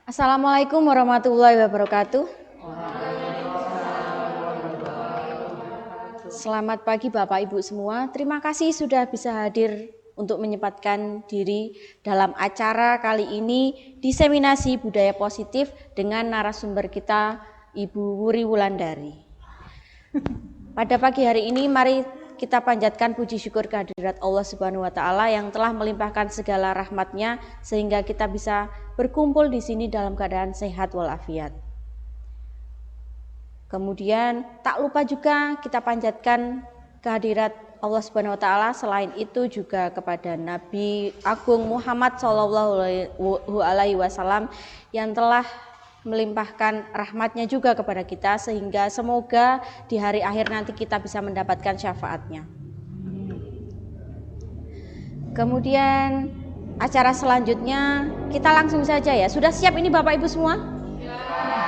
Assalamualaikum warahmatullahi wabarakatuh. Selamat pagi Bapak Ibu semua. Terima kasih sudah bisa hadir untuk menyempatkan diri dalam acara kali ini diseminasi budaya positif dengan narasumber kita Ibu Wuri Wulandari. Pada pagi hari ini mari kita panjatkan puji syukur kehadirat Allah Subhanahu wa taala yang telah melimpahkan segala rahmat-Nya sehingga kita bisa berkumpul di sini dalam keadaan sehat walafiat. Kemudian tak lupa juga kita panjatkan kehadirat Allah Subhanahu wa taala, selain itu juga kepada Nabi Agung Muhammad sallallahu alaihi wasallam yang telah melimpahkan rahmatnya juga kepada kita sehingga semoga di hari akhir nanti kita bisa mendapatkan syafaatnya. Kemudian acara selanjutnya kita langsung saja ya. Sudah siap ini Bapak Ibu semua?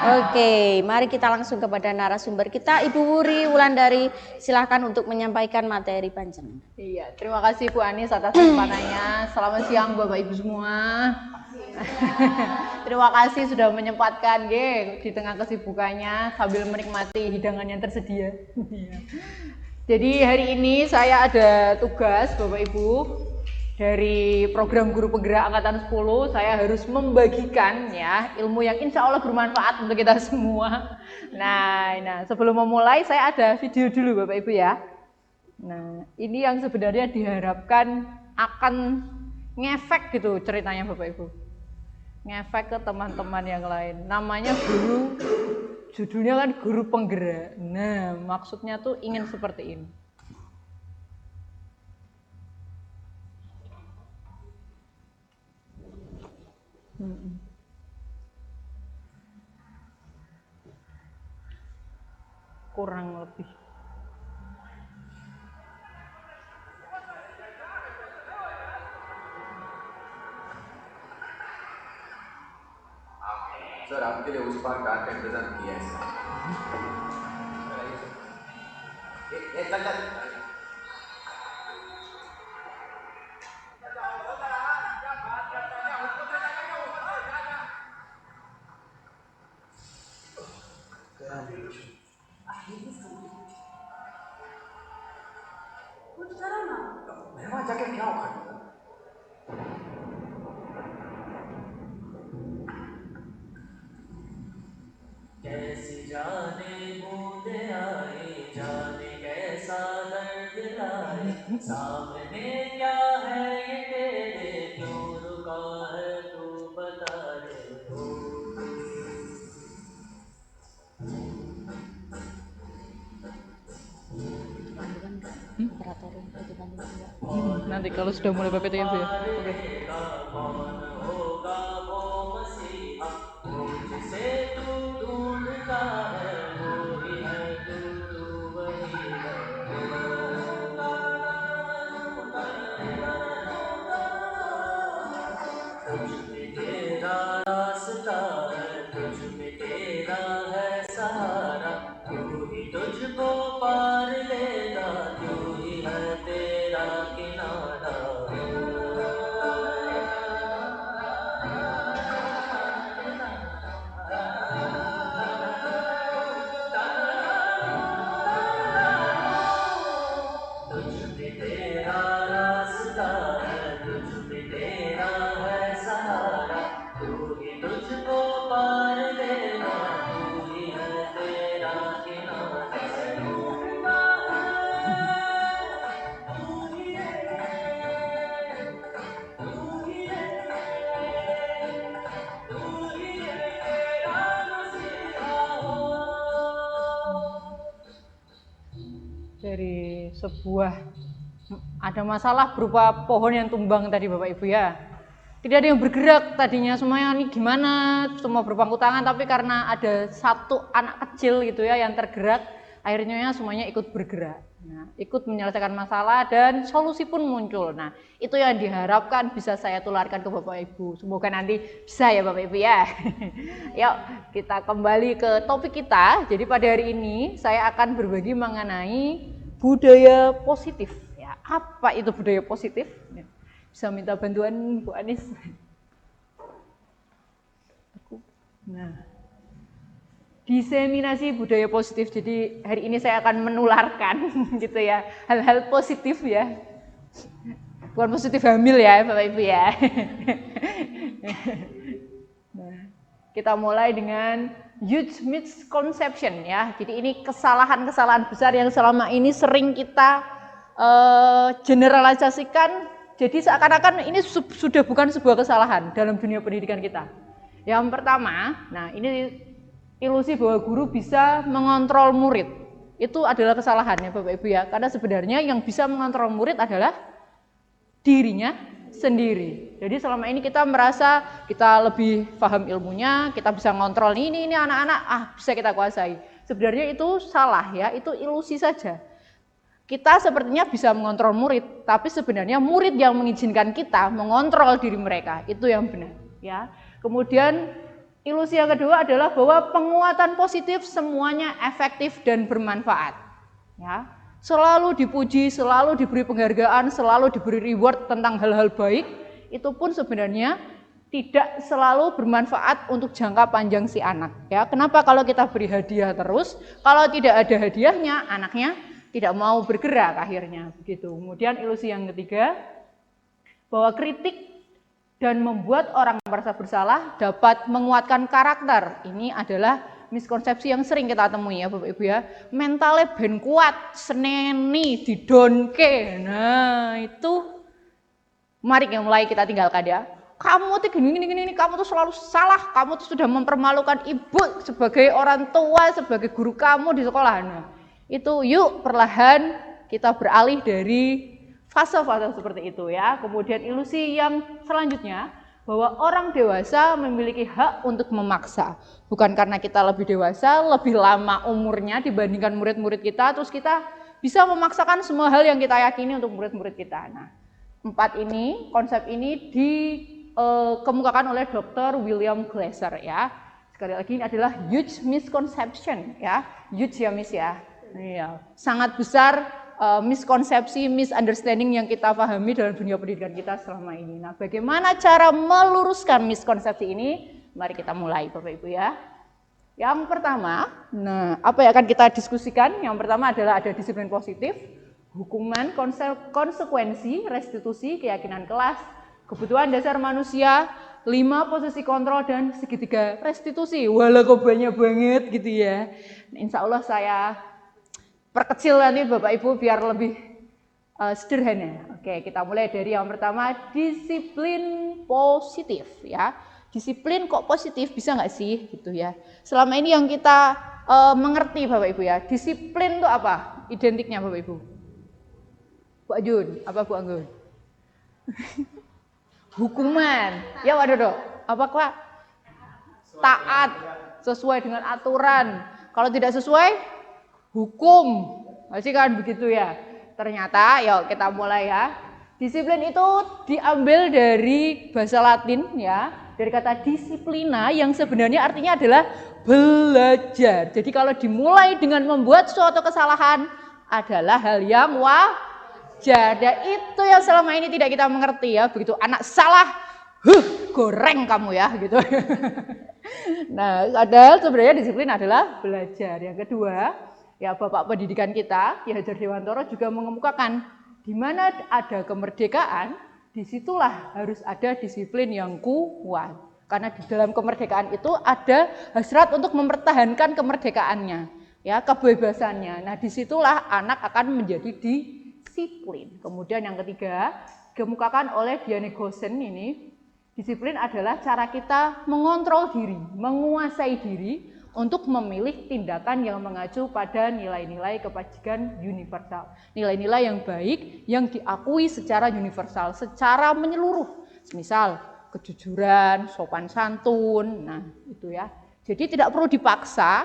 Oke, mari kita langsung kepada narasumber kita Ibu Wuri Wulandari. Silahkan untuk menyampaikan materi panjenengan. Iya, terima kasih Bu Anis atas kesempatannya. Selamat siang Bapak Ibu semua. Terima kasih sudah menyempatkan di tengah kesibukannya sambil menikmati hidangan yang tersedia. Jadi hari ini saya ada tugas Bapak Ibu dari program Guru Penggerak Angkatan 10. Saya harus membagikan ya ilmu yang insya Allah bermanfaat untuk kita semua. Nah sebelum memulai saya ada video dulu Bapak Ibu ya. Nah ini yang sebenarnya diharapkan akan ngefek gitu ceritanya Bapak Ibu, ngefek ke teman-teman yang lain. Namanya guru, judulnya kan Guru Penggerak. Nah maksudnya tuh ingin seperti ini. Kurang lebih. Sir आपके लिए उस बार कार का इंतजाम किया है सर। मेहमान जाके क्या उखाड़ कैसी जाने बूंदे आए, जाने कैसा दर्द लाए, सामने क्या है ये तेरे, क्यों रुका है तू बता दे। Nanti kalau sudah mulai PPT ya Bu ya. Oke. तुझको पार लेगा, तू ही है तेरा किनारा। तुझ में तेरा रास्ता है, तुझ में तेरा है सहारा, तू ही तुझको पार लेगा, तू ही है तेरा किनारा। Dari sebuah ada masalah berupa pohon yang tumbang tadi Bapak Ibu ya. Tidak ada yang bergerak tadinya, semuanya ini gimana, semua berpangku tangan, tapi karena ada satu anak kecil gitu ya yang tergerak, akhirnya semuanya ikut bergerak. Nah, ikut menyelesaikan masalah dan solusi pun muncul. Nah, itu yang diharapkan bisa saya tularkan ke Bapak Ibu. Semoga nanti bisa ya Bapak Ibu ya. Yuk, kita kembali ke topik kita. Jadi pada hari ini saya akan berbagi mengenai budaya positif. Ya, apa itu budaya positif? Bisa minta bantuan Bu Anis. Nah, diseminasi budaya positif. Jadi hari ini saya akan menularkan gitu ya, hal-hal positif ya. Bukan positif hamil ya, Bapak Ibu ya. Nah, kita mulai dengan huge misconception ya. Jadi ini kesalahan-kesalahan besar yang selama ini sering kita generalisasikan. Jadi seakan-akan ini sudah bukan sebuah kesalahan dalam dunia pendidikan kita. Yang pertama, nah ini ilusi bahwa guru bisa mengontrol murid. Itu adalah kesalahan ya Bapak Ibu ya. Karena sebenarnya yang bisa mengontrol murid adalah dirinya sendiri. Jadi selama ini kita merasa kita lebih paham ilmunya, kita bisa ngontrol ini anak-anak, bisa kita kuasai. Sebenarnya itu salah ya, itu ilusi saja. Kita sepertinya bisa mengontrol murid, tapi sebenarnya murid yang mengizinkan kita mengontrol diri mereka, itu yang benar ya. Kemudian ilusi yang kedua adalah bahwa penguatan positif semuanya efektif dan bermanfaat ya. Selalu dipuji, selalu diberi penghargaan, selalu diberi reward tentang hal-hal baik, itu pun sebenarnya tidak selalu bermanfaat untuk jangka panjang si anak. Ya, kenapa kalau kita beri hadiah terus, kalau tidak ada hadiahnya, anaknya tidak mau bergerak akhirnya. Begitu. Kemudian ilusi yang ketiga, bahwa kritik dan membuat orang merasa bersalah dapat menguatkan karakter. Ini adalah miskonsepsi yang sering kita temui ya Bapak Ibu ya. Mentalnya ben kuat, seneni, didonke. Nah itu mari mulai kita tinggalkan ya. Kamu tuh gini, kamu tuh selalu salah. Kamu tuh sudah mempermalukan ibu sebagai orang tua, sebagai guru kamu di sekolah. Nah, itu yuk perlahan kita beralih dari fase-fase seperti itu ya. Kemudian ilusi yang selanjutnya, bahwa orang dewasa memiliki hak untuk memaksa. Bukan karena kita lebih dewasa, lebih lama umurnya dibandingkan murid-murid kita, terus kita bisa memaksakan semua hal yang kita yakini untuk murid-murid kita. Nah, konsep ini dikemukakan oleh Dr. William Glasser ya. Sekali lagi ini adalah huge misconception ya. Huge ya Miss ya. Iya, sangat besar miskonsepsi, misunderstanding yang kita pahami dalam dunia pendidikan kita selama ini. Nah, bagaimana cara meluruskan miskonsepsi ini? Mari kita mulai Bapak Ibu ya. Yang pertama, nah apa yang akan kita diskusikan? Yang pertama adalah ada disiplin positif, hukuman, konsekuensi, restitusi, keyakinan kelas, kebutuhan dasar manusia, 5 posisi kontrol, dan segitiga restitusi. Walah kok banyak banget gitu ya. Nah, insya Allah saya perkecil nanti Bapak Ibu biar lebih sederhana. Oke, kita mulai dari yang pertama, disiplin positif ya. Disiplin kok positif, bisa nggak sih gitu ya. Selama ini yang kita mengerti Bapak Ibu ya, disiplin itu apa? Identiknya Bapak Ibu. Bu Ajun, apa Bu Anggun? Hukuman. Ya waduh dok, apa Kak? Taat, sesuai dengan aturan. Kalau tidak sesuai, hukum, masih kan begitu ya. Ternyata, yuk kita mulai ya. Disiplin itu diambil dari bahasa Latin ya, dari kata disiplina yang sebenarnya artinya adalah belajar. Jadi kalau dimulai dengan membuat suatu kesalahan adalah hal yang wajar. Dan itu yang selama ini tidak kita mengerti ya. Begitu anak salah, goreng kamu ya gitu. Nah, padahal sebenarnya disiplin adalah belajar. Yang kedua, ya Bapak Pendidikan kita, Ki Hajar Dewantoro juga mengemukakan di mana ada kemerdekaan, disitulah harus ada disiplin yang kuat. Karena di dalam kemerdekaan itu ada hasrat untuk mempertahankan kemerdekaannya, ya kebebasannya. Nah disitulah anak akan menjadi disiplin. Kemudian yang ketiga, dikemukakan oleh Diane Gosen ini, disiplin adalah cara kita mengontrol diri, menguasai diri, untuk memilih tindakan yang mengacu pada nilai-nilai kebajikan universal. Nilai-nilai yang baik yang diakui secara universal, secara menyeluruh. Misal kejujuran, sopan santun, nah itu ya. Jadi tidak perlu dipaksa,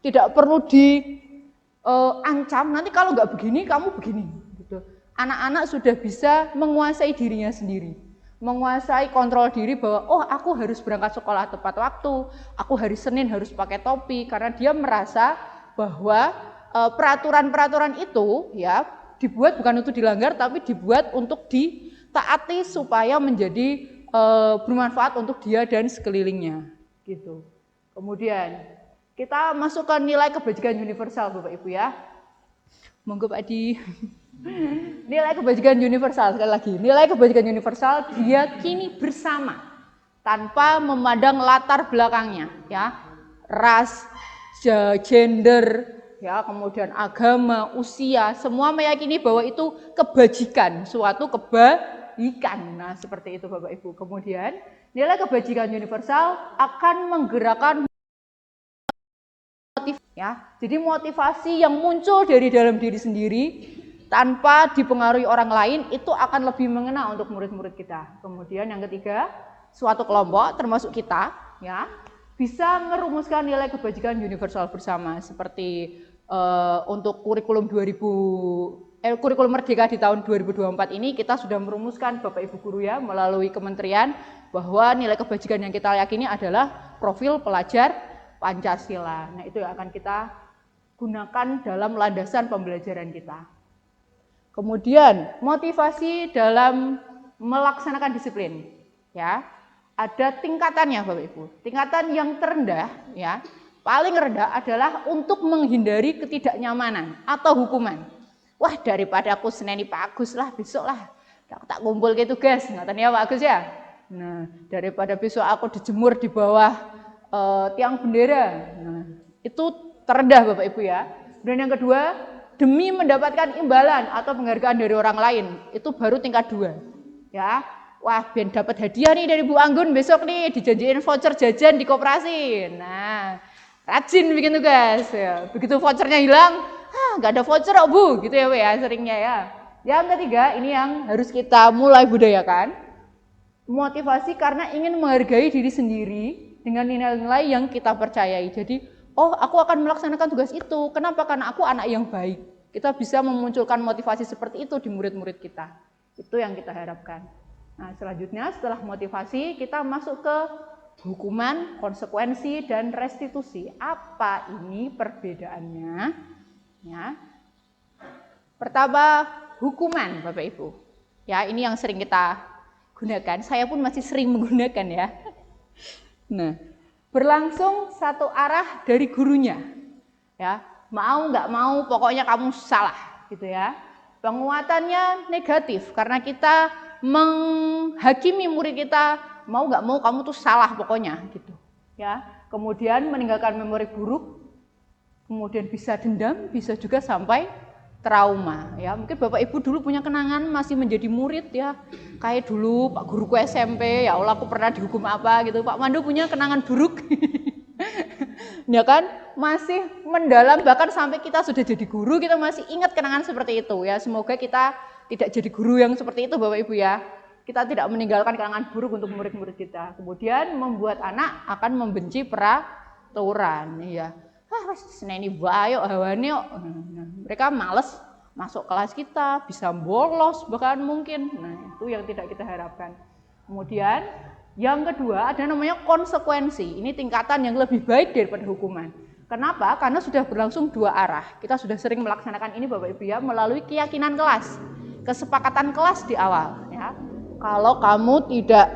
tidak perlu diancam, nanti kalau nggak begini, kamu begini. Gitu. Anak-anak sudah bisa menguasai dirinya sendiri. Menguasai kontrol diri bahwa oh aku harus berangkat sekolah tepat waktu, aku hari Senin harus pakai topi, karena dia merasa bahwa peraturan-peraturan itu ya dibuat bukan untuk dilanggar tapi dibuat untuk ditaati supaya menjadi bermanfaat untuk dia dan sekelilingnya gitu. Kemudian kita masukkan nilai kebajikan universal Bapak Ibu ya. Monggo Pak Di. Nilai kebajikan universal, sekali lagi. Nilai kebajikan universal diyakini bersama tanpa memandang latar belakangnya ya. Ras, gender, ya, kemudian agama, usia, semua meyakini bahwa itu kebajikan, suatu kebaikan. Nah, seperti itu Bapak Ibu. Kemudian nilai kebajikan universal akan menggerakkan ya. Jadi motivasi yang muncul dari dalam diri sendiri tanpa dipengaruhi orang lain itu akan lebih mengena untuk murid-murid kita. Kemudian yang ketiga, suatu kelompok termasuk kita ya bisa merumuskan nilai kebajikan universal bersama seperti untuk kurikulum kurikulum Merdeka di tahun 2024 ini kita sudah merumuskan Bapak Ibu guru ya melalui kementerian bahwa nilai kebajikan yang kita yakini adalah profil pelajar Pancasila. Nah, itu yang akan kita gunakan dalam landasan pembelajaran kita. Kemudian, motivasi dalam melaksanakan disiplin. Ya, ada tingkatannya Bapak Ibu. Tingkatan yang terendah, ya, paling rendah adalah untuk menghindari ketidaknyamanan atau hukuman. Wah, daripada aku seneni Pak Agus lah, besok lah. Tak kumpul ke tugas, ngatain ya Pak Agus ya. Nah, daripada besok aku dijemur di bawah tiang bendera, nah, itu terendah Bapak Ibu ya. Dan yang kedua, demi mendapatkan imbalan atau penghargaan dari orang lain, itu baru tingkat 2. Ya, wah ben dapat hadiah nih dari Bu Anggun besok nih, dijanjiin voucher jajan di koperasi. Nah, rajin bikin tugas. Ya. Begitu vouchernya hilang, nggak ada voucher oh Bu, gitu ya Bu ya seringnya ya. Yang ketiga, ini yang harus kita mulai budayakan, motivasi karena ingin menghargai diri sendiri dengan nilai-nilai yang kita percayai. Jadi, oh aku akan melaksanakan tugas itu. Kenapa? Karena aku anak yang baik. Kita bisa memunculkan motivasi seperti itu di murid-murid kita. Itu yang kita harapkan. Nah, selanjutnya setelah motivasi kita masuk ke hukuman, konsekuensi, dan restitusi. Apa ini perbedaannya? Ya. Pertama, hukuman Bapak Ibu. Ya, ini yang sering kita gunakan. Saya pun masih sering menggunakan ya. Nah, berlangsung satu arah dari gurunya, ya mau nggak mau pokoknya kamu salah, gitu ya. Penguatannya negatif karena kita menghakimi murid kita, mau nggak mau kamu tuh salah pokoknya, gitu, ya. Kemudian meninggalkan memori buruk, kemudian bisa dendam, bisa juga sampai trauma ya. Mungkin Bapak Ibu dulu punya kenangan masih menjadi murid ya, kayak dulu Pak guruku SMP, ya Allah aku pernah dihukum apa gitu. Pak Mandu punya kenangan buruk ya kan, masih mendalam, bahkan sampai kita sudah jadi guru kita masih ingat kenangan seperti itu ya. Semoga kita tidak jadi guru yang seperti itu Bapak Ibu ya, kita tidak meninggalkan kenangan buruk untuk murid-murid kita. Kemudian membuat anak akan membenci peraturan ya. Seneni bayo hawane kok. Nah, mereka males masuk kelas kita, bisa bolos bahkan mungkin. Nah, itu yang tidak kita harapkan. Kemudian yang kedua ada namanya konsekuensi. Ini tingkatan yang lebih baik daripada hukuman. Kenapa? Karena sudah berlangsung 2 arah. Kita sudah sering melaksanakan ini Bapak Ibu ya melalui keyakinan kelas, kesepakatan kelas di awal ya. Kalau kamu tidak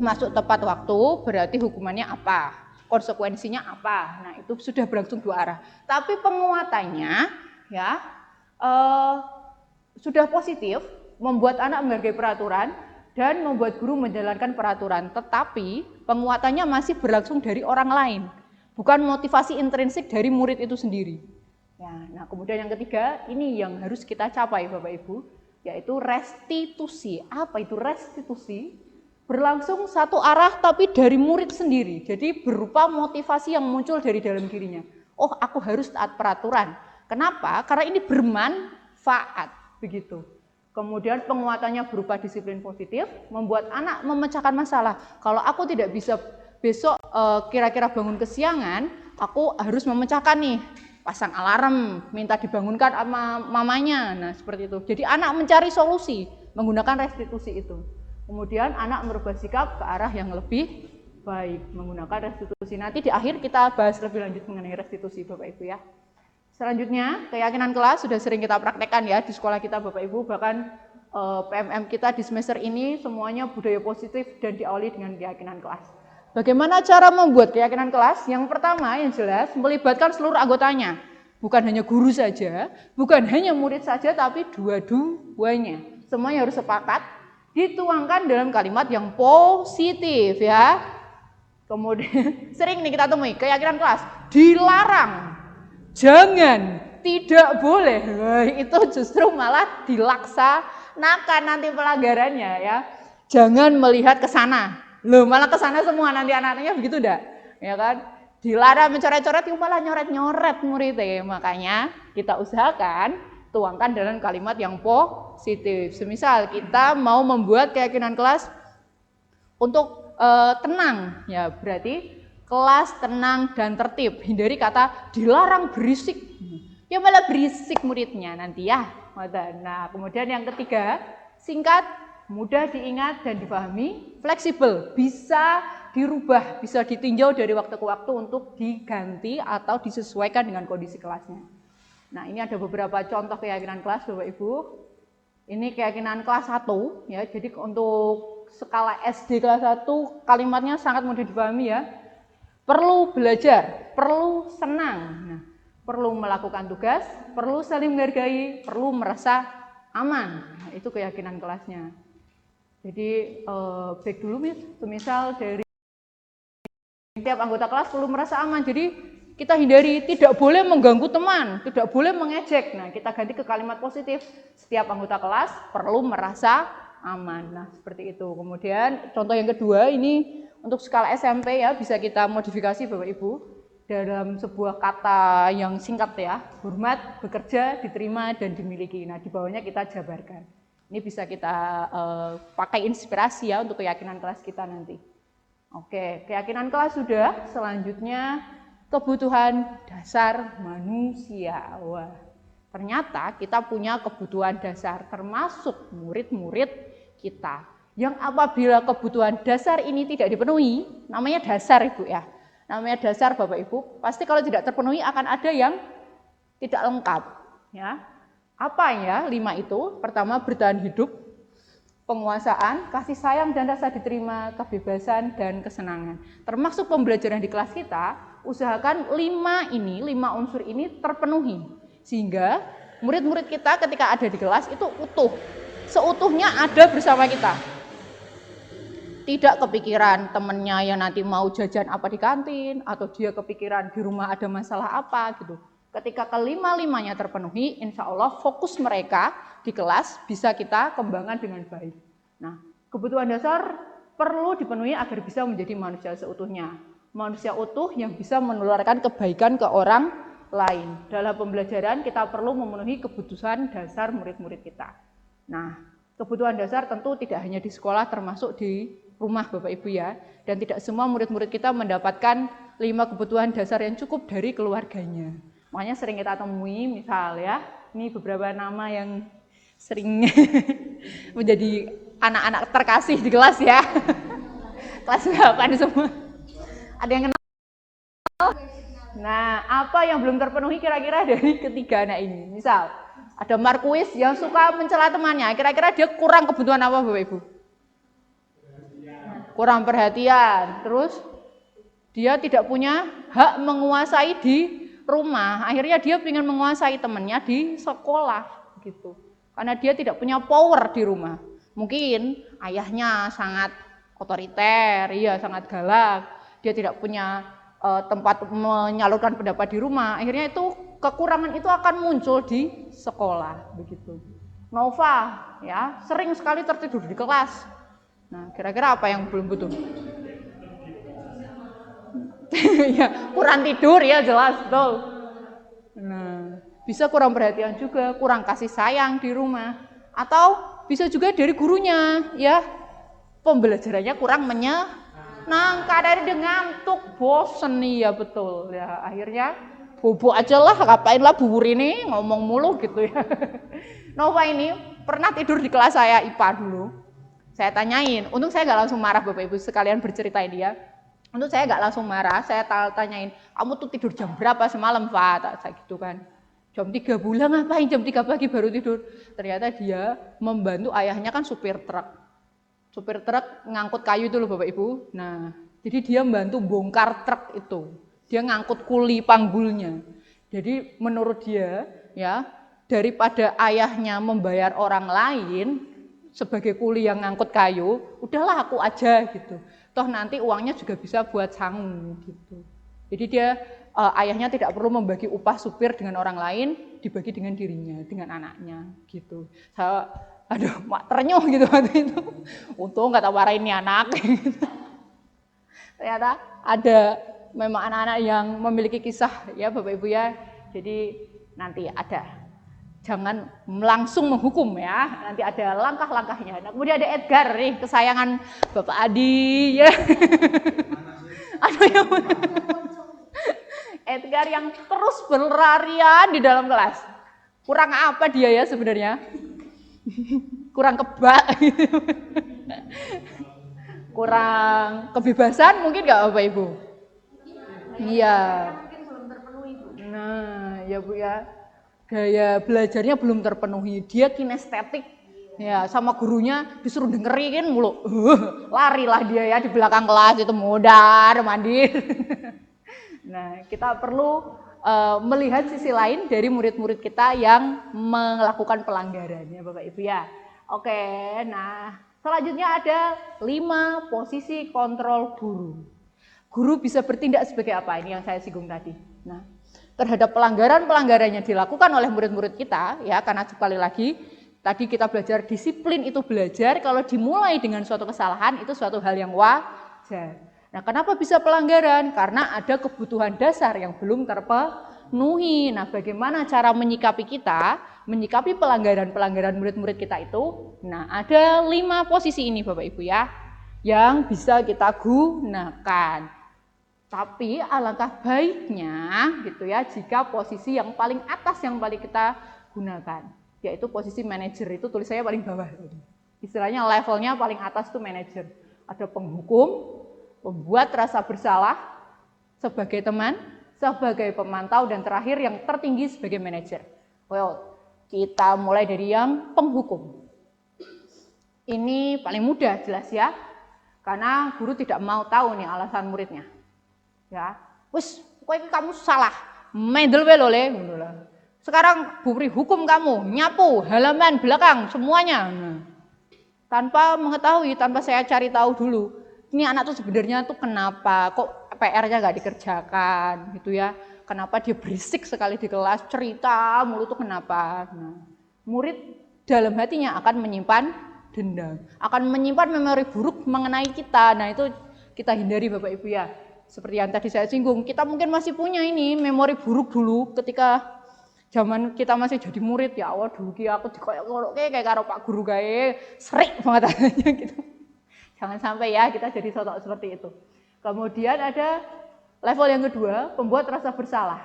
masuk tepat waktu, berarti hukumannya apa? Konsekuensinya apa? Nah, itu sudah berlangsung 2 arah. Tapi penguatannya ya sudah positif, membuat anak menghargai peraturan dan membuat guru menjalankan peraturan. Tetapi penguatannya masih berlangsung dari orang lain, bukan motivasi intrinsik dari murid itu sendiri. Ya, nah kemudian yang ketiga, ini yang harus kita capai Bapak Ibu, yaitu restitusi. Apa itu restitusi? Berlangsung satu arah tapi dari murid sendiri. Jadi berupa motivasi yang muncul dari dalam dirinya. Oh, aku harus taat peraturan. Kenapa? Karena ini bermanfaat, begitu. Kemudian penguatannya berupa disiplin positif, membuat anak memecahkan masalah. Kalau aku tidak bisa besok kira-kira bangun kesiangan, aku harus memecahkan nih, pasang alarm, minta dibangunkan sama mamanya. Nah, seperti itu. Jadi anak mencari solusi menggunakan restitusi itu. Kemudian anak merubah sikap ke arah yang lebih baik menggunakan restitusi. Nanti di akhir kita bahas lebih lanjut mengenai restitusi Bapak Ibu ya. Selanjutnya, keyakinan kelas sudah sering kita praktekkan ya di sekolah kita Bapak Ibu. Bahkan PMM kita di semester ini semuanya budaya positif dan diawali dengan keyakinan kelas. Bagaimana cara membuat keyakinan kelas? Yang pertama yang jelas melibatkan seluruh anggotanya. Bukan hanya guru saja, bukan hanya murid saja, tapi dua-duanya. Semuanya harus sepakat, dituangkan dalam kalimat yang positif ya. Kemudian sering nih kita temui keyakinan kelas, dilarang, jangan, tidak boleh. Nah, itu justru malah dilaksanakan nanti pelanggarannya ya. Jangan melihat ke sana. Loh, malah ke sana semua nanti anak-anaknya begitu enggak? Ya kan? Dilarang mencoret-coret, malah nyoret-nyoret muridnya. Makanya kita usahakan tuangkan dalam kalimat yang positif. Semisal kita mau membuat keyakinan kelas untuk tenang, ya berarti kelas tenang dan tertib. Hindari kata dilarang berisik. Ya malah berisik muridnya nanti ya. Nah, kemudian yang ketiga, singkat, mudah diingat dan dipahami, fleksibel, bisa dirubah, bisa ditinjau dari waktu ke waktu untuk diganti atau disesuaikan dengan kondisi kelasnya. Nah, ini ada beberapa contoh keyakinan kelas Bapak Ibu. Ini keyakinan kelas 1 ya. Jadi untuk skala SD kelas 1 kalimatnya sangat mudah dipahami ya. Perlu belajar, perlu senang. Nah, perlu melakukan tugas, perlu saling menghargai, perlu merasa aman. Nah, itu keyakinan kelasnya. Jadi back dulu misal dari setiap anggota kelas perlu merasa aman. Jadi kita hindari, tidak boleh mengganggu teman, tidak boleh mengejek. Nah, kita ganti ke kalimat positif. Setiap anggota kelas perlu merasa aman. Nah, seperti itu. Kemudian contoh yang kedua ini untuk skala SMP ya, bisa kita modifikasi Bapak Ibu dalam sebuah kata yang singkat ya. Hormat, bekerja, diterima dan dimiliki. Nah, di bawahnya kita jabarkan. Ini bisa kita pakai inspirasi ya untuk keyakinan kelas kita nanti. Oke, keyakinan kelas sudah. Selanjutnya kebutuhan dasar manusia. Wah, ternyata kita punya kebutuhan dasar termasuk murid-murid kita. Yang apabila kebutuhan dasar ini tidak dipenuhi, namanya dasar Ibu ya. Namanya dasar Bapak Ibu, pasti kalau tidak terpenuhi akan ada yang tidak lengkap ya. Apa ya 5 itu? Pertama, bertahan hidup, penguasaan, kasih sayang dan rasa diterima, kebebasan dan kesenangan. Termasuk pembelajaran di kelas kita, usahakan 5 unsur ini terpenuhi. Sehingga murid-murid kita ketika ada di kelas itu utuh. Seutuhnya ada bersama kita. Tidak kepikiran temennya yang nanti mau jajan apa di kantin, atau dia kepikiran di rumah ada masalah apa gitu. Ketika kelima-limanya terpenuhi, insya Allah fokus mereka di kelas bisa kita kembangkan dengan baik. Nah, kebutuhan dasar perlu dipenuhi agar bisa menjadi manusia seutuhnya. Manusia utuh yang bisa menularkan kebaikan ke orang lain. Dalam pembelajaran kita perlu memenuhi kebutuhan dasar murid-murid kita. Nah, kebutuhan dasar tentu tidak hanya di sekolah, termasuk di rumah Bapak Ibu ya. Dan tidak semua murid-murid kita mendapatkan 5 kebutuhan dasar yang cukup dari keluarganya. Makanya sering kita temui misal ya, ini beberapa nama yang sering menjadi anak-anak terkasih di kelas ya. Kelas 8 semua. Ada yang kenal? Nah, apa yang belum terpenuhi kira-kira dari ketiga anak ini? Misal, ada Markuis yang suka mencela temannya. Kira-kira dia kurang kebutuhan apa Bapak Ibu? Kurang perhatian. Terus dia tidak punya hak menguasai di rumah. Akhirnya dia ingin menguasai temannya di sekolah gitu. Karena dia tidak punya power di rumah. Mungkin ayahnya sangat otoriter, iya sangat galak. Dia tidak punya tempat menyalurkan pendapat di rumah. Akhirnya itu kekurangan itu akan muncul di sekolah begitu. Nova ya, sering sekali tertidur di kelas. Nah, kira-kira apa yang belum butuh? Ya, kurang tidur ya jelas betul. Nah, bisa kurang perhatian juga, kurang kasih sayang di rumah, atau bisa juga dari gurunya ya, pembelajarannya kurang menyenangkan, dari dia ngantuk, bosen nih ya betul ya, akhirnya bobo aja lah, ngapain lah bubur ini ngomong mulu gitu ya. Nova ini pernah tidur di kelas saya IPA dulu. Saya tanyain, untung saya nggak langsung marah Bapak Ibu sekalian berceritain dia. Untuk saya nggak langsung marah, saya tanyain, kamu tuh tidur jam berapa semalam, Pak? Tak gitu kan. Jam 3 bulan ngapain? Jam 3 pagi baru tidur. Ternyata dia membantu ayahnya kan supir truk. Supir truk ngangkut kayu itu loh Bapak Ibu. Nah, Jadi dia membantu bongkar truk itu. Dia ngangkut kuli panggulnya. Jadi menurut dia ya, daripada ayahnya membayar orang lain sebagai kuli yang ngangkut kayu, udahlah aku aja gitu. Toh nanti uangnya juga bisa buat sangu gitu. Jadi dia ayahnya tidak perlu membagi upah supir dengan orang lain, dibagi dengan dirinya, dengan anaknya gitu. Saya aduh mak ternyuh gitu waktu itu. Untung nggak tawarin ini anak. Ternyata ada memang anak-anak yang memiliki kisah ya Bapak Ibu ya. Jadi nanti ada. Jangan langsung menghukum ya. Nanti ada langkah-langkahnya. Nah, kemudian ada Edgar nih, kesayangan Bapak Adi ya. Aduh ya. Edgar yang terus berlarian di dalam kelas. Kurang apa dia ya sebenarnya? Kurang kebak. Kurang kebebasan mungkin nggak Bapak Ibu? Iya. Nah, ya Bu ya. Gaya belajarnya belum terpenuhi. Dia kinestetik. Ya, sama gurunya disuruh dengerin mulu. Larilah dia ya di belakang kelas itu mudar, mandir. Nah, kita perlu melihat sisi lain dari murid-murid kita yang melakukan pelanggaran ya Bapak Ibu ya. Oke, nah selanjutnya ada 5 posisi kontrol guru. Guru bisa bertindak sebagai apa? Ini yang saya singgung tadi. Nah, terhadap pelanggaran-pelanggaran yang dilakukan oleh murid-murid kita ya, karena sekali lagi tadi kita belajar disiplin itu belajar kalau dimulai dengan suatu kesalahan itu suatu hal yang wajar. Nah, kenapa bisa pelanggaran? Karena ada kebutuhan dasar yang belum terpenuhi. Nah, bagaimana cara menyikapi kita, menyikapi pelanggaran-pelanggaran murid-murid kita itu? Nah, ada 5 posisi ini Bapak Ibu ya, yang bisa kita gunakan. Tapi alangkah baiknya gitu ya, jika posisi yang paling atas yang paling kita gunakan, yaitu posisi manajer. Itu tulisannya paling bawah. Istilahnya levelnya paling atas itu manajer. Ada penghukum, membuat rasa bersalah sebagai teman, sebagai pemantau, dan terakhir yang tertinggi sebagai manajer. Well, kita mulai dari yang penghukum. Ini paling mudah jelas ya, karena guru tidak mau tahu nih alasan muridnya. Ya, wis, pokoknya kamu salah, mendel welole. Sekarang beri hukum kamu, nyapu halaman belakang semuanya. Nah, tanpa mengetahui, tanpa saya cari tahu dulu. Ini anak tuh sebenarnya tuh kenapa kok PR-nya nggak dikerjakan gitu ya? Kenapa dia berisik sekali di kelas, cerita mulu tuh kenapa? Nah, murid dalam hatinya akan menyimpan dendam, akan menyimpan memori buruk mengenai kita. Nah, itu kita hindari Bapak Ibu ya. Seperti yang tadi saya singgung, kita mungkin masih punya ini memori buruk dulu ketika zaman kita masih jadi murid ya. Allah dulu aku dikoyok-koyok kayak karo Pak Guru gawe serik banget aja gitu. Jangan sampai ya kita jadi sosok seperti itu. Kemudian ada level yang kedua, pembuat rasa bersalah.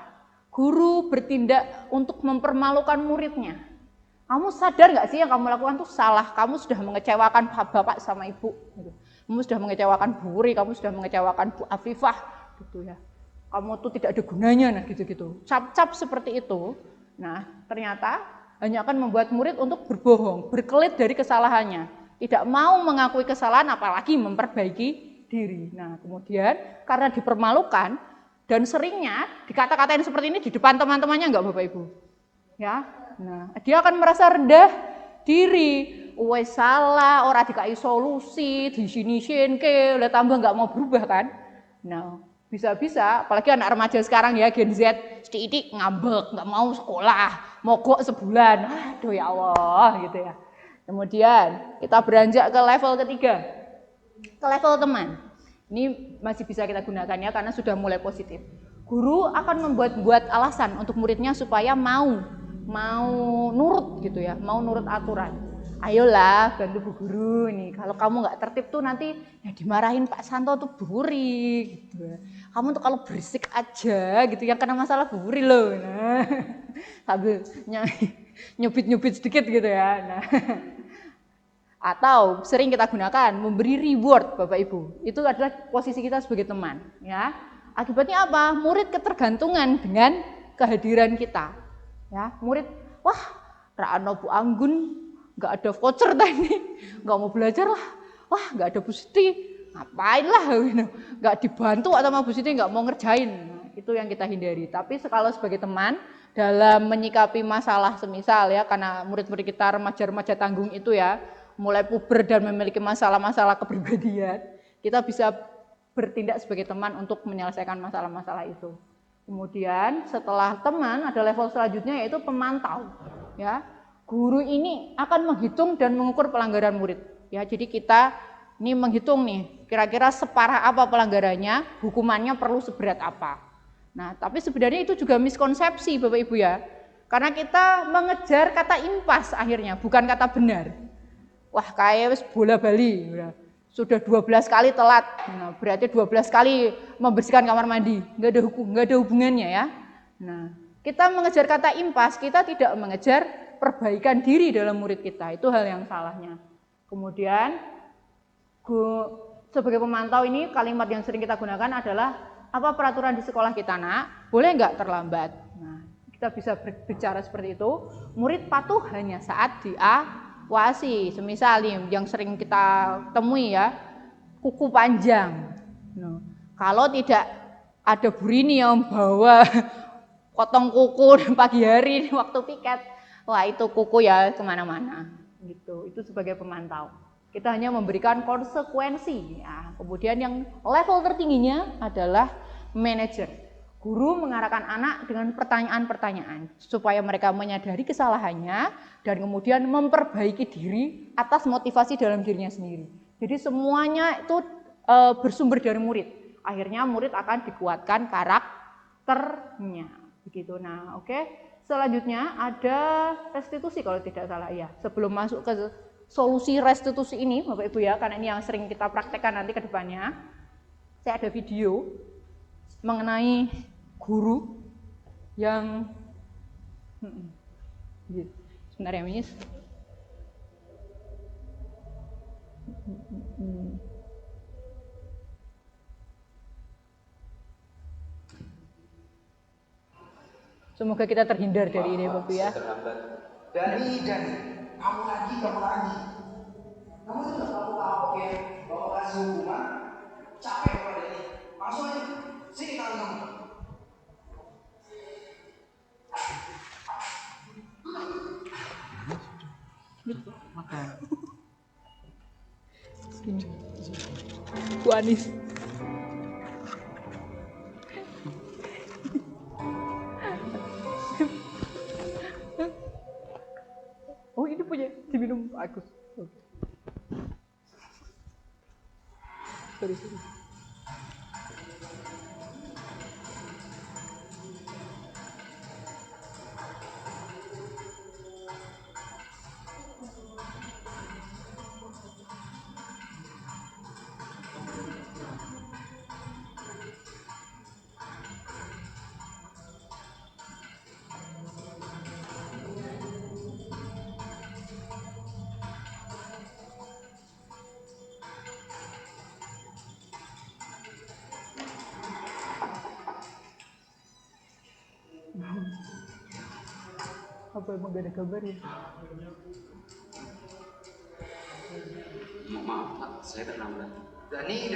Guru bertindak untuk mempermalukan muridnya. Kamu sadar nggak sih yang kamu lakukan tuh salah? Kamu sudah mengecewakan bapak sama ibu. Gitu. Kamu sudah mengecewakan Bu Wuri, kamu sudah mengecewakan Bu Afifah, gitu ya. Kamu tuh tidak ada gunanya, nah gitu-gitu. Cap-cap seperti itu, nah ternyata hanya akan membuat murid untuk berbohong, berkelit dari kesalahannya. Tidak mau mengakui kesalahan, apalagi memperbaiki diri. Nah kemudian karena dipermalukan dan seringnya dikata-katain seperti ini di depan teman-temannya enggak Bapak Ibu? Ya, nah dia akan merasa rendah diri. Wes salah, ora dikai solusi, di sini ke, udah tambah nggak mau berubah kan? Nah, bisa-bisa, apalagi anak remaja sekarang ya Gen Z, sedikit ngambek, nggak mau sekolah, mogok sebulan, aduh ya Allah, gitu ya. Kemudian kita beranjak ke level ketiga, ke level teman. Ini masih bisa kita gunakan ya karena sudah mulai positif. Guru akan membuat alasan untuk muridnya supaya mau nurut gitu ya, mau nurut aturan. Ayolah bantu Bu Guru nih, kalau kamu nggak tertib tuh nanti ya dimarahin Pak Santo tuh Bu Wuri gitu. Kamu tuh kalau berisik aja gitu, yang kena masalah Bu Wuri loh. Nah, sambil nyubit sedikit gitu ya. Nah, atau sering kita gunakan memberi reward Bapak Ibu. Itu adalah posisi kita sebagai teman ya. Akibatnya apa? Murid ketergantungan dengan kehadiran kita. Ya, murid, wah, ra ono Bu Anggun, nggak ada voucher tadi, nggak mau belajar lah, wah nggak ada Bu Siti, ngapain lah, nggak dibantu atau sama Bu Siti nggak mau ngerjain. Nah, itu yang kita hindari. Tapi kalau sebagai teman dalam menyikapi masalah semisal ya, karena murid-murid kita remaja-remaja tanggung itu ya, mulai puber dan memiliki masalah-masalah kepribadian, kita bisa bertindak sebagai teman untuk menyelesaikan masalah-masalah itu. Kemudian setelah teman ada level selanjutnya yaitu pemantau. Ya, guru ini akan menghitung dan mengukur pelanggaran murid. Ya, jadi kita ini menghitung nih, kira-kira separah apa pelanggarannya, hukumannya perlu seberat apa. Nah, tapi sebenarnya itu juga miskonsepsi Bapak Ibu ya. Karena kita mengejar kata impas akhirnya, bukan kata benar. Wah, kayak bola bali, sudah 12 kali telat, nah, berarti 12 kali membersihkan kamar mandi, nggak ada hubungannya ya. Nah, kita mengejar kata impas, kita tidak mengejar perbaikan diri dalam murid kita, itu hal yang salahnya. Kemudian sebagai pemantau ini kalimat yang sering kita gunakan adalah apa peraturan di sekolah kita nak, boleh nggak terlambat. Nah, kita bisa berbicara seperti itu. Murid patuh hanya saat diawasi. Semisal nih yang sering kita temui ya, kuku panjang. Nah, kalau tidak ada Burini yang bawa potong kuku pagi hari waktu piket, wah itu kuku ya kemana-mana. Gitu. Itu sebagai pemantau. Kita hanya memberikan konsekuensi. Ya. Kemudian yang level tertingginya adalah manajer. Guru mengarahkan anak dengan pertanyaan-pertanyaan supaya mereka menyadari kesalahannya dan kemudian memperbaiki diri atas motivasi dalam dirinya sendiri. Jadi semuanya itu bersumber dari murid. Akhirnya murid akan dikuatkan karakternya. Begitu. Nah, oke. Selanjutnya ada restitusi kalau tidak salah ya. Sebelum masuk ke solusi restitusi ini Bapak Ibu ya, karena ini yang sering kita praktekkan nanti ke depannya, saya ada video mengenai guru yang sebentar ya Miss. Semoga kita terhindar dari ini Bapak ya. Dani, kamu lagi. Kamu itu nggak kapok-kapok ya, bawa kasih hukuman, capek kalau Dani. Langsung aja, sini tangan kamu. Sini. Bu Anis. Oh ini punya diminum Agus. Sorry. Apa emang gak ada kabar ya? Maaf Pak, saya terlambat. Dani,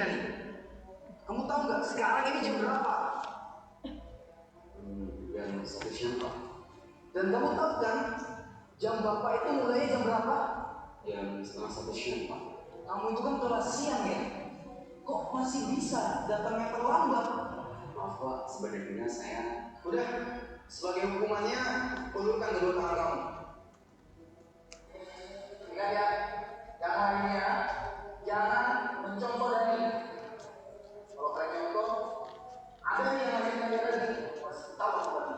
kamu tahu nggak sekarang ini jam berapa? Jam 1 siang Pak. Dan kamu tahu kan jam Bapak itu mulainya jam berapa? Jam 1:30 siang Pak. Kamu itu kan kelas siang ya? Kok masih bisa datangnya terlambat? Maaf Pak, sebenarnya saya... Udah, sebagai hukumannya ulurkan kedua tangan kamu. Ingat ya, yang lainnya jangan mencontoh Dani. Kalau kalian contoh, ada nih yang lain lagi. Tahu Dani.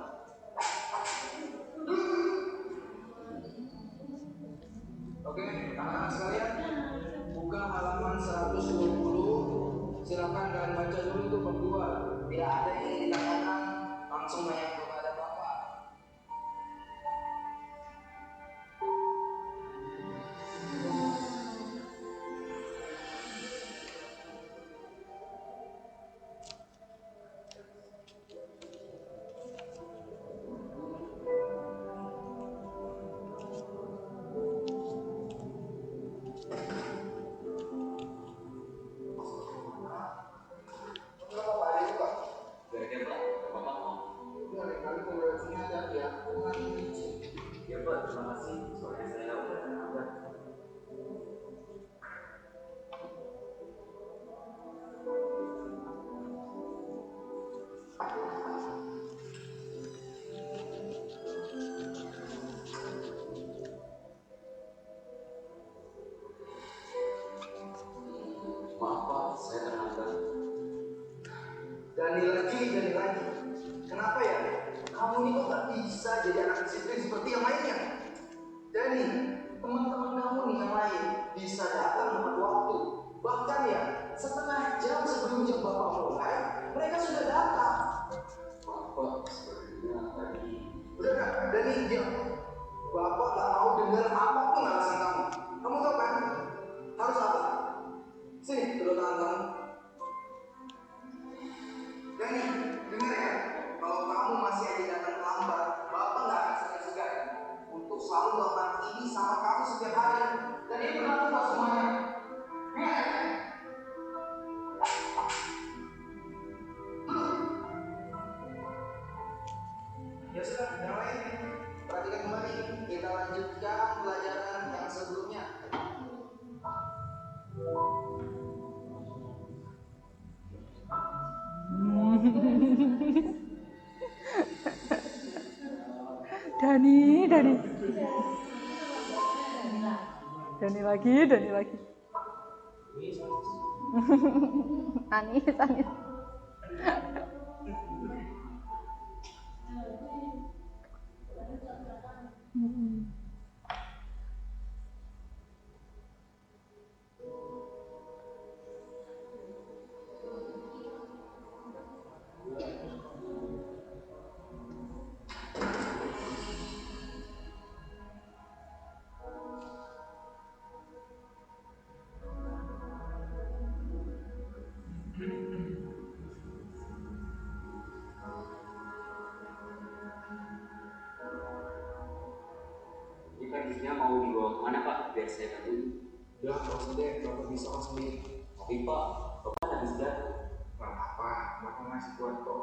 Oke, anak-anak sekalian, buka halaman 120. Silakan kalian baca dulu tuh bab 2. Tidak ada yang ingin ditanyakan, langsung banyak kepada Bapak. Dani lagi. Kenapa ya? Kamu ini kok gak bisa jadi anak disiplin seperti yang lainnya? Dani, teman-teman kamu nih yang lain bisa datang tepat waktu. Bahkan ya, setengah jam sebelum jam Bapak mulai, mereka sudah datang. Bapak sepertinya tadi. Udah gak, Dani, diam. Bapak gak mau dengar apapun alasan kamu. Kamu tahu kan? Harus apa? Sini, kedua tangan kamu. Dani, dengar ya. Kalau kamu masih aja datang terlambat, Bapak gak akan segan-segan untuk selalu melakukan ini sama kamu setiap hari. Dan ini berlaku buat semuanya. Ya sudah, yang lain perhatikan kembali. Kita lanjutkan pelajaran yang sebelumnya. Dani lagi. Anis. Ini kondisinya mau dibawa kemana Pak? Biar saya bantu. Udah, Pak Sudek, Bapak bisa kok sendiri. Tapi Pak, Bapak habis jatuh. Gak apa-apa, Bapak masih kuat kok.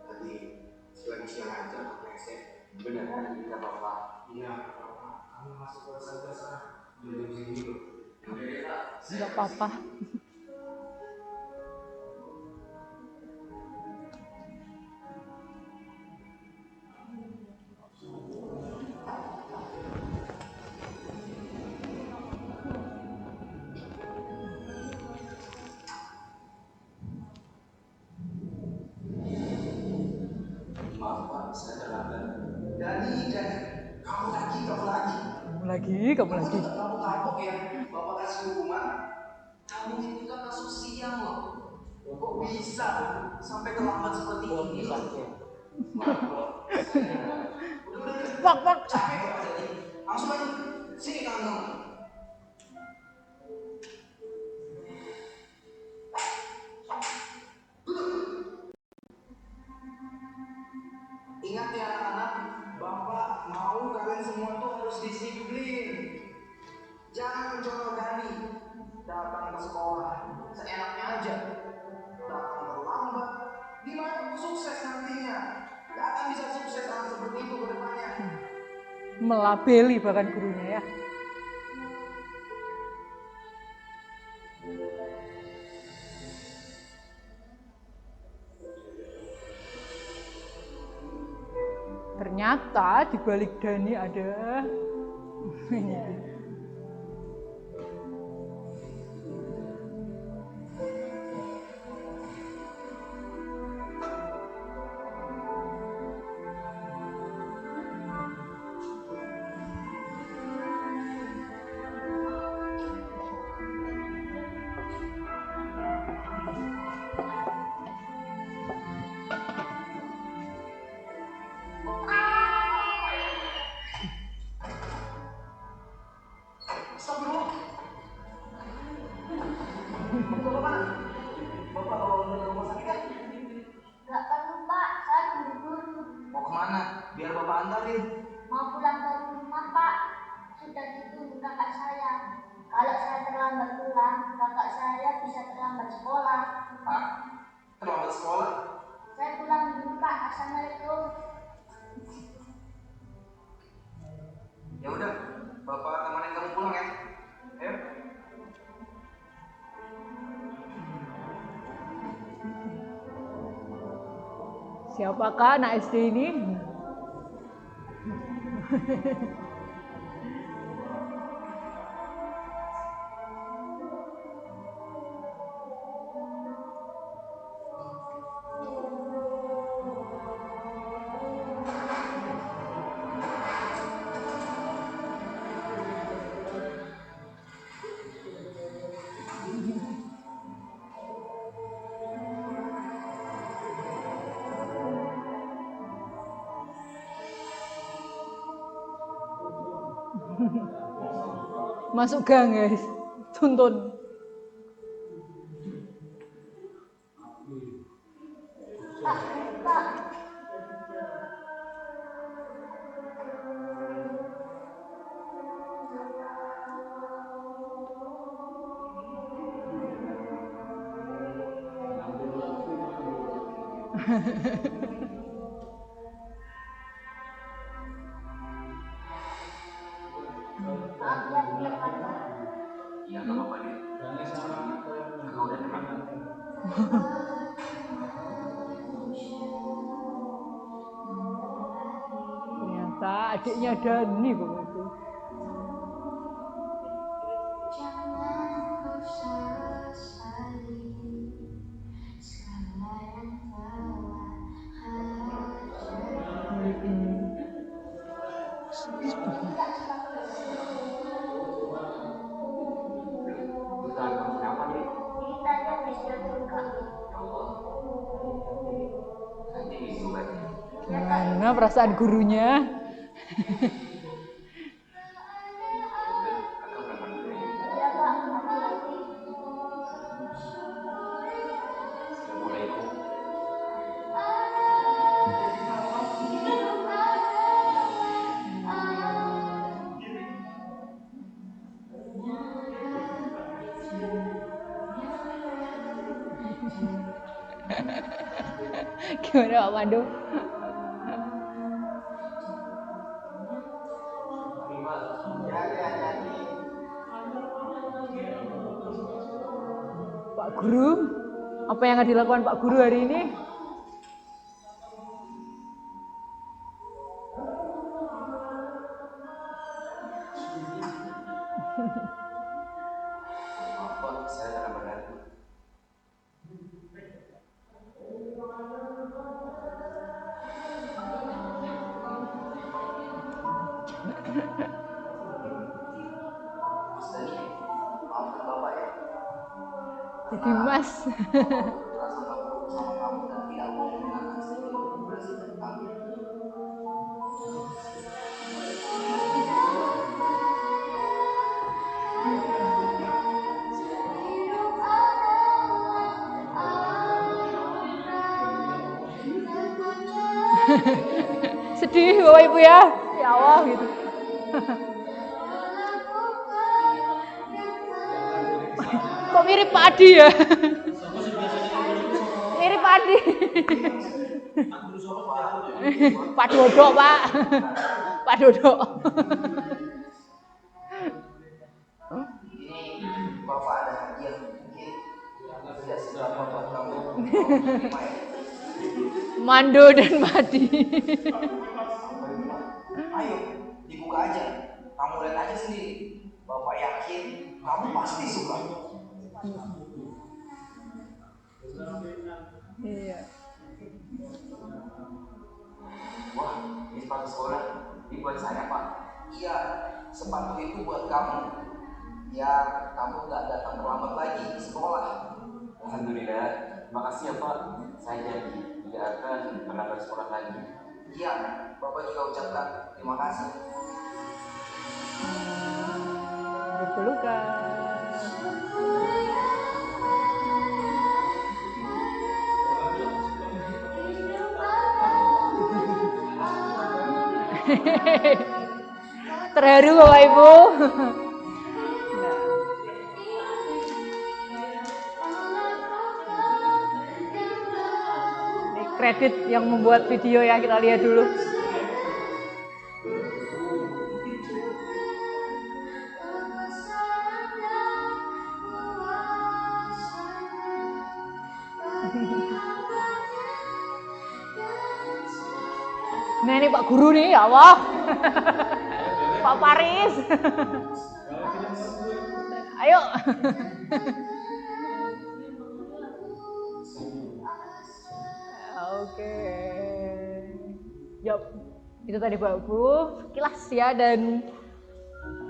Tadi lagi siang aja kepleset. Beneran ini nggak apa-apa. Iya, gak apa-apa. Kamu masih kuat saja sana. Udah jam segini loh. Udah ya Pak. Enggak apa-apa. Maaf Pak, saya terlambat. Dani, kamu lagi. Kamu lagi. Kamu kapok ya, Bapak kasih hukuman. Kamu itu kan masuk siang loh. Kok bisa sampai terlambat seperti ini? Maaf Pak, udah. Pak. Capek kok jadi. Langsung aja, sini tangan kamu. Ingat ya anak-anak, Bapak mau kalian semua tuh harus disiplin. Jangan contoh Dani datang ke sekolah seenaknya aja, datang terlambat. Gimana kamu sukses nantinya? Gak akan bisa sukses orang seperti itu ke depannya. Melabeli bahkan gurunya ya. Ternyata di balik Dani ada Astagfirullah. Bapak mana? Bapak bawa ke rumah sakit kan? Gak perlu Pak, saya buru-buru. Mau kemana? Biar Bapak antarin. Mau pulang ke rumah Pak. Sudah ditunggu kakak saya. Kalau saya terlambat pulang, kakak saya bisa terlambat sekolah. Pak, terlambat sekolah? Saya pulang dulu Pak. Assalamualaikum. Ya udah, Bapak temanin kamu pulang ya. Ayo. siapakah anak SD ini? Masuk gang guys, tuntun. Maaf ya punya Pak. Iya, nggak apa-apa deh. Kakak udah tenang. Ternyata adiknya Dani kok itu. Jangan kau sesali segala yang telah Tangan kamu kenapa nih? Ini tadi habis jatuh Kak. Ya Allah. Nanti diobat. Gimana perasaan gurunya? Kakak berangkat dulu ya. Ya Kak, hati-hati. Assalamualaikum. Gimana Pak Pandu? Pak Guru, apa yang akan dilakukan Pak Guru hari ini? Apa? Saya akan membantu. Mas Dani, maafkan Bapak ya. Jadi Mas. Rasa takut sama kamu dan tidak mau mendengarkan sedikit informasi dari kami. Hidup adalah Sedih Bapak Ibu ya. Ya Allah gitu. Kok mirip Pak Adi ya? Mirip Pak Adi. Pak Dodo, Pak. Pak Dodo. Ini Bapak ada hadiah mungkin tidak seberapa buat kamu. Mando dan Madi. Ayo, dibuka aja. Kamu lihat aja sendiri. Bapak yakin kamu pasti suka. Iya. Wah, ini sepatu sekolah. Ini buat saya, Pak. Iya, sepatu itu buat kamu. Ya, kamu nggak datang terlambat lagi di sekolah. Alhamdulillah. Terima kasih ya, Pak. Saya janji tidak akan terlambat sekolah lagi. Iya, Bapak juga ucapkan terima kasih. Berpelukan. Terharu Bapak Ibu. Ini kredit yang membuat video ya, kita lihat dulu. Nah ini Pak Guru nih, ya Allah. Pak Paris. Ayo. Oke. Yuk, itu tadi Bapak Ibu, sekilas ya, dan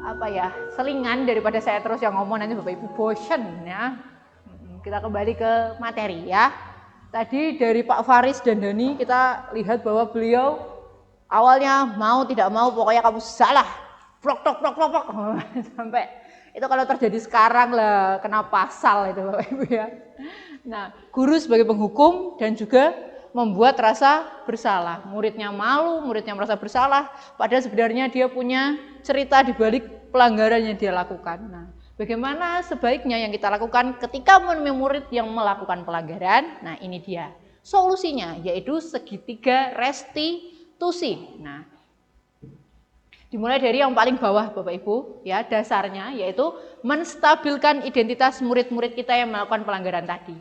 apa ya, selingan daripada saya terus yang ngomong nanti Bapak Ibu bosen ya. Kita kembali ke materi ya. Tadi dari Pak Faris dan Dani kita lihat bahwa beliau awalnya mau tidak mau pokoknya kamu salah. Flok tok tok tok sampai itu kalau terjadi sekarang lah kena pasal itu Bapak Ibu ya. Nah, guru sebagai penghukum dan juga membuat rasa bersalah. Muridnya malu, muridnya merasa bersalah, padahal sebenarnya dia punya cerita di balik pelanggaran yang dia lakukan. Nah, bagaimana sebaiknya yang kita lakukan ketika menemui murid yang melakukan pelanggaran? Nah, ini dia solusinya, yaitu segitiga restitusi. Nah, dimulai dari yang paling bawah Bapak Ibu, ya dasarnya yaitu menstabilkan identitas murid-murid kita yang melakukan pelanggaran tadi.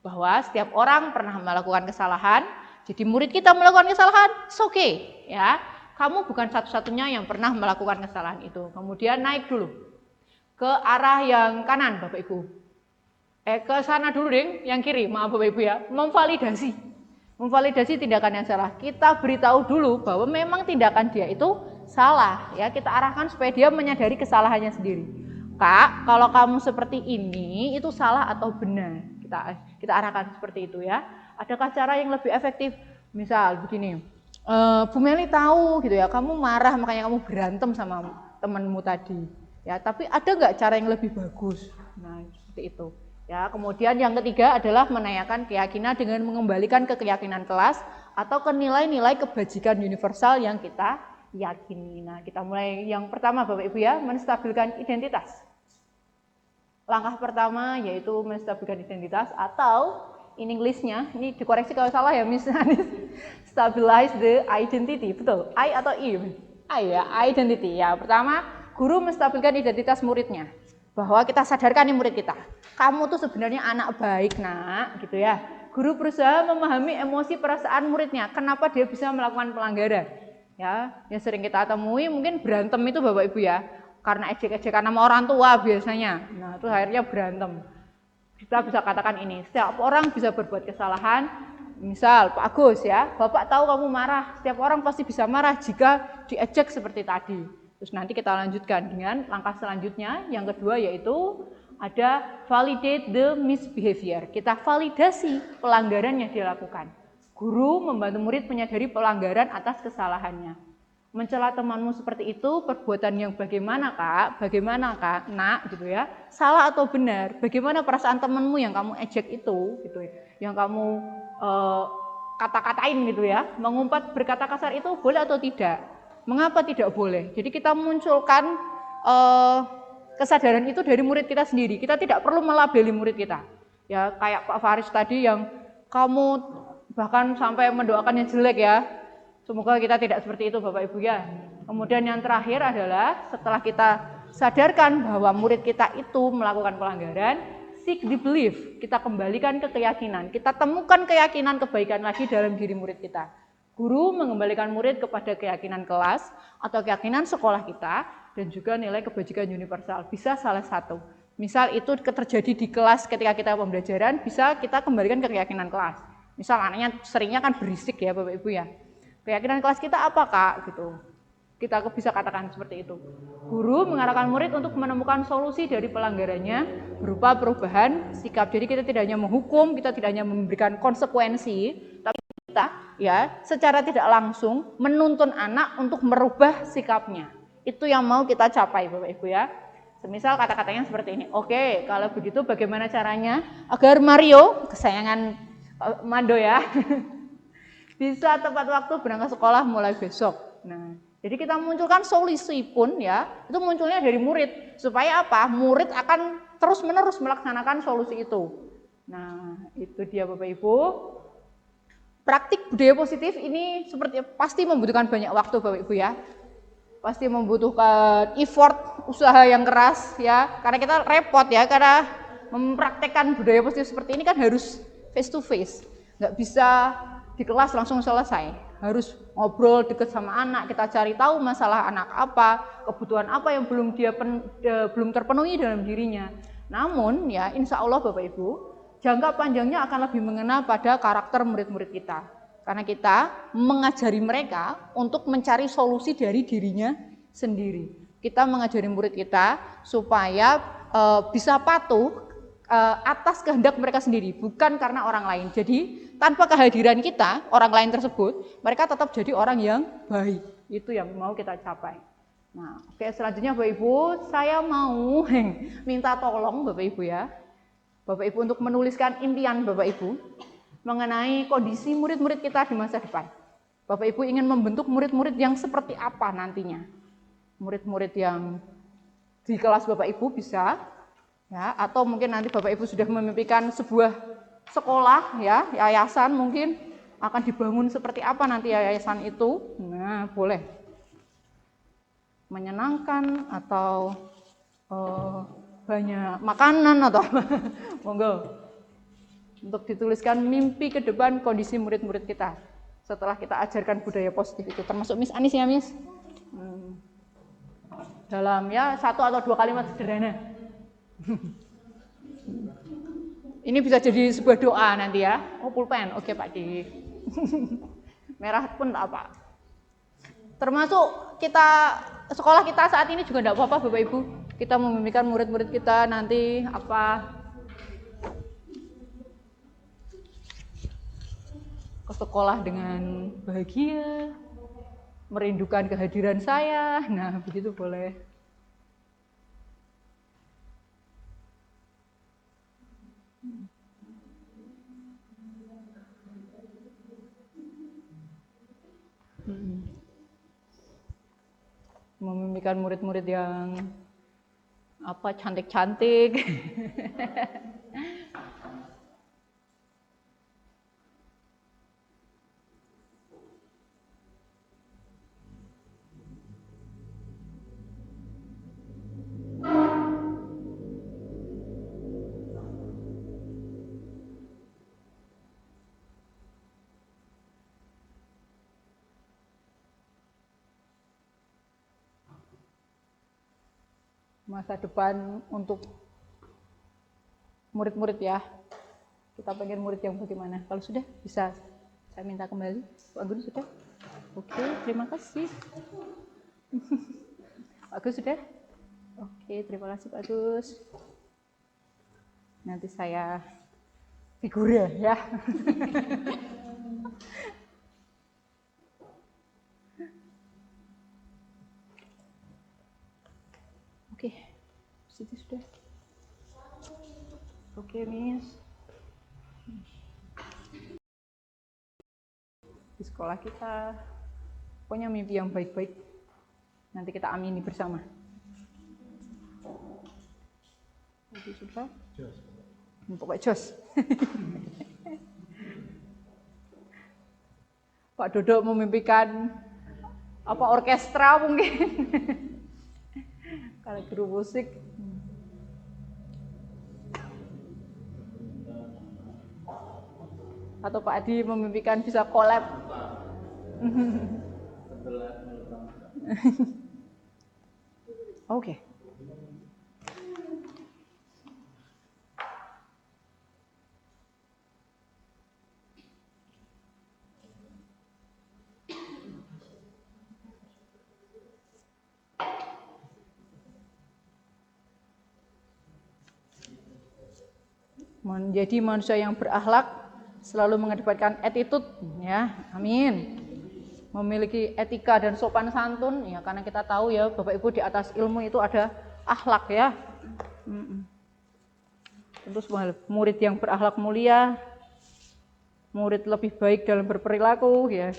Bahwa setiap orang pernah melakukan kesalahan, jadi murid kita melakukan kesalahan, it's okay, ya. Kamu bukan satu-satunya yang pernah melakukan kesalahan itu. Kemudian naik dulu ke arah yang kanan Bapak Ibu. Ke sana dulu ding, yang kiri, maaf Bapak Ibu ya, memvalidasi tindakan yang salah. Kita beritahu dulu bahwa memang tindakan dia itu salah, ya kita arahkan supaya dia menyadari kesalahannya sendiri. Kak, kalau kamu seperti ini itu salah atau benar? Kita arahkan seperti itu ya. Adakah cara yang lebih efektif? Misal begini, Bu Meli tahu gitu ya, kamu marah makanya kamu berantem sama temanmu tadi. Ya, tapi ada nggak cara yang lebih bagus? Nah, seperti itu. Ya, kemudian yang ketiga adalah menanyakan keyakinan dengan mengembalikan ke keyakinan kelas atau ke nilai-nilai kebajikan universal yang kita yakini. Nah, kita mulai yang pertama Bapak Ibu ya, menstabilkan identitas. Langkah pertama yaitu menstabilkan identitas atau in English-nya, ini dikoreksi kalau salah ya Miss Anis, stabilize the identity, betul? I atau I? I ya, identity. Ya, pertama guru menstabilkan identitas muridnya. Bahwa kita sadarkan nih murid kita, kamu tuh sebenarnya anak baik nak, gitu ya. Guru berusaha memahami emosi perasaan muridnya, kenapa dia bisa melakukan pelanggaran. Ya, yang sering kita temui mungkin berantem itu Bapak Ibu ya, karena ejek-ejekan sama orang tua biasanya. Nah, itu akhirnya berantem. Kita bisa katakan ini, setiap orang bisa berbuat kesalahan. Misal Pak Agus ya, Bapak tahu kamu marah, setiap orang pasti bisa marah jika diejek seperti tadi. Terus nanti kita lanjutkan dengan langkah selanjutnya, yang kedua yaitu ada validate the misbehavior. Kita validasi pelanggaran yang dilakukan. Guru membantu murid menyadari pelanggaran atas kesalahannya. Mencela temanmu seperti itu, perbuatan yang bagaimana kak? Bagaimana kak? Nak, gitu ya. Salah atau benar? Bagaimana perasaan temanmu yang kamu ejek itu, gitu ya. Yang kamu kata-katain gitu ya. Mengumpat berkata kasar itu boleh atau tidak? Mengapa tidak boleh? Jadi kita munculkan kesadaran itu dari murid kita sendiri. Kita tidak perlu melabeli murid kita. Ya kayak Pak Faris tadi yang kamu bahkan sampai mendoakan yang jelek ya. Semoga kita tidak seperti itu Bapak Ibu ya. Kemudian yang terakhir adalah setelah kita sadarkan bahwa murid kita itu melakukan pelanggaran, seek the belief, kita kembalikan ke keyakinan. Kita temukan keyakinan kebaikan lagi dalam diri murid kita. Guru mengembalikan murid kepada keyakinan kelas atau keyakinan sekolah kita dan juga nilai kebajikan universal. Bisa salah satu. Misal itu terjadi di kelas ketika kita pembelajaran, bisa kita kembalikan ke keyakinan kelas. Misal anaknya seringnya kan berisik ya Bapak Ibu ya. Keyakinan kelas kita apa kak? Gitu. Kita bisa katakan seperti itu. Guru mengarahkan murid untuk menemukan solusi dari pelanggarannya berupa perubahan sikap. Jadi kita tidak hanya menghukum, kita tidak hanya memberikan konsekuensi, tapi kita ya secara tidak langsung menuntun anak untuk merubah sikapnya. Itu yang mau kita capai Bapak Ibu ya. Semisal kata-katanya seperti ini. Oke, kalau begitu bagaimana caranya agar Mario, kesayangan Mando ya, bisa tepat waktu berangkat sekolah mulai besok. Nah, jadi kita munculkan solusi pun ya, itu munculnya dari murid. Supaya apa? Murid akan terus-menerus melaksanakan solusi itu. Nah, itu dia Bapak Ibu. Praktik budaya positif ini pasti membutuhkan banyak waktu Bapak Ibu ya. Pasti membutuhkan effort, usaha yang keras ya. Karena kita repot ya, karena mempraktekkan budaya positif seperti ini kan harus face to face. Nggak bisa di kelas langsung selesai, harus ngobrol deket sama anak, kita cari tahu masalah anak apa, kebutuhan apa yang belum terpenuhi dalam dirinya. Namun ya insya Allah Bapak Ibu, jangka panjangnya akan lebih mengenal pada karakter murid-murid kita. Karena kita mengajari mereka untuk mencari solusi dari dirinya sendiri. Kita mengajari murid kita supaya bisa patuh atas kehendak mereka sendiri, bukan karena orang lain. Jadi tanpa kehadiran kita, orang lain tersebut, mereka tetap jadi orang yang baik. Itu yang mau kita capai. Nah, oke, selanjutnya Bapak Ibu, saya mau minta tolong Bapak Ibu ya. Bapak Ibu untuk menuliskan impian Bapak Ibu mengenai kondisi murid-murid kita di masa depan. Bapak Ibu ingin membentuk murid-murid yang seperti apa nantinya? Murid-murid yang di kelas Bapak Ibu bisa, ya, atau mungkin nanti Bapak Ibu sudah memimpikan sebuah sekolah, ya, yayasan mungkin akan dibangun seperti apa nanti yayasan itu. Nah, boleh menyenangkan atau banyak makanan atau monggo untuk dituliskan mimpi ke depan kondisi murid-murid kita setelah kita ajarkan budaya positif itu, termasuk Miss Anis ya Miss. Dalam ya 1 atau 2 kalimat sederhana. Ini bisa jadi sebuah doa nanti ya. Oh, pulpen, oke Pak Di. Merah pun tak apa. Termasuk kita sekolah kita saat ini juga tidak apa-apa Bapak Ibu. Kita memimpikan murid-murid kita nanti apa ke sekolah dengan bahagia, merindukan kehadiran saya. Nah, begitu boleh. Memimpikan murid-murid yang apa cantik-cantik. Masa depan untuk murid-murid ya. Kita pengen murid yang bagaimana? Kalau sudah bisa saya minta kembali. Pak Agus sudah? Oke, terima kasih. Pak Agus sudah? Oke, terima kasih Pak Agus. Nanti saya figura ya. Oke, situ sudah. Oke, Miss. Di sekolah kita punya mimpi yang baik-baik. Nanti kita amini bersama. Oke, sudah. Pokoknya jos. Pak Dodo memimpikan apa orkestra mungkin. Kalau guru musik. Atau Pak Adi memimpikan bisa collab. Oke. Menjadi manusia yang berakhlak, selalu mengedepankan attitude, ya, amin. Memiliki etika dan sopan santun, ya, karena kita tahu ya Bapak Ibu di atas ilmu itu ada akhlak ya. Tentu semua murid yang berakhlak mulia, murid lebih baik dalam berperilaku, ya.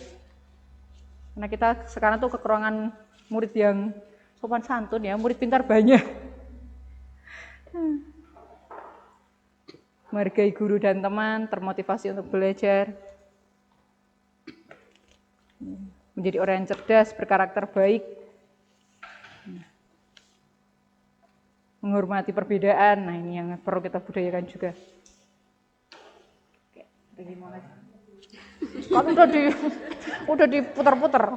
Karena kita sekarang tuh kekurangan murid yang sopan santun ya, murid pintar banyak. Menghargai guru dan teman, termotivasi untuk belajar, menjadi orang yang cerdas, berkarakter baik, menghormati perbedaan. Nah, ini yang perlu kita budayakan juga. Kan udah diputar-putar.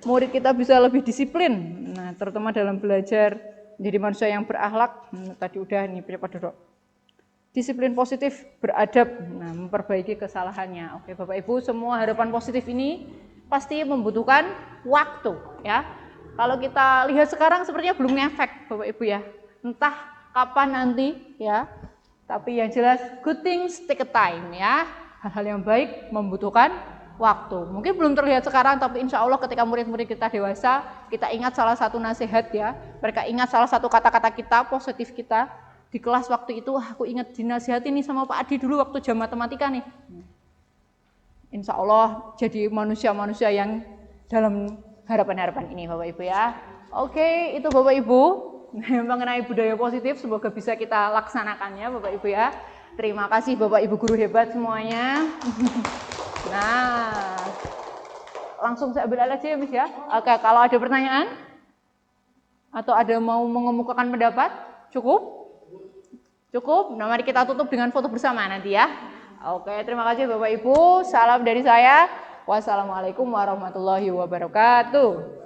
Murid kita bisa lebih disiplin, nah, terutama dalam belajar, menjadi manusia yang berakhlak. Tadi udah nih Pak Dodo. Disiplin positif, beradab, nah, memperbaiki kesalahannya. Oke, Bapak Ibu, semua harapan positif ini pasti membutuhkan waktu, ya. Kalau kita lihat sekarang sepertinya belum ngefek, Bapak Ibu ya. Entah kapan nanti, ya. Tapi yang jelas, good things take a time, ya. Hal-hal yang baik membutuhkan waktu. Mungkin belum terlihat sekarang, tapi insya Allah ketika murid-murid kita dewasa, kita ingat salah satu nasihat ya. Mereka ingat salah satu kata-kata kita, positif kita. Di kelas waktu itu, aku ingat dinasihati nih sama Pak Adi dulu waktu jam matematika nih. Insya Allah jadi manusia-manusia yang dalam harapan-harapan ini Bapak Ibu ya. Oke, itu Bapak Ibu mengenai budaya positif, semoga bisa kita laksanakannya Bapak Ibu ya. Terima kasih Bapak Ibu guru hebat semuanya. Nah, langsung saya ambil aja ya Miss ya. Oke, kalau ada pertanyaan atau ada mau mengemukakan pendapat, cukup? Cukup? Nah, mari kita tutup dengan foto bersama nanti ya. Oke, terima kasih Bapak Ibu. Salam dari saya. Wassalamualaikum warahmatullahi wabarakatuh.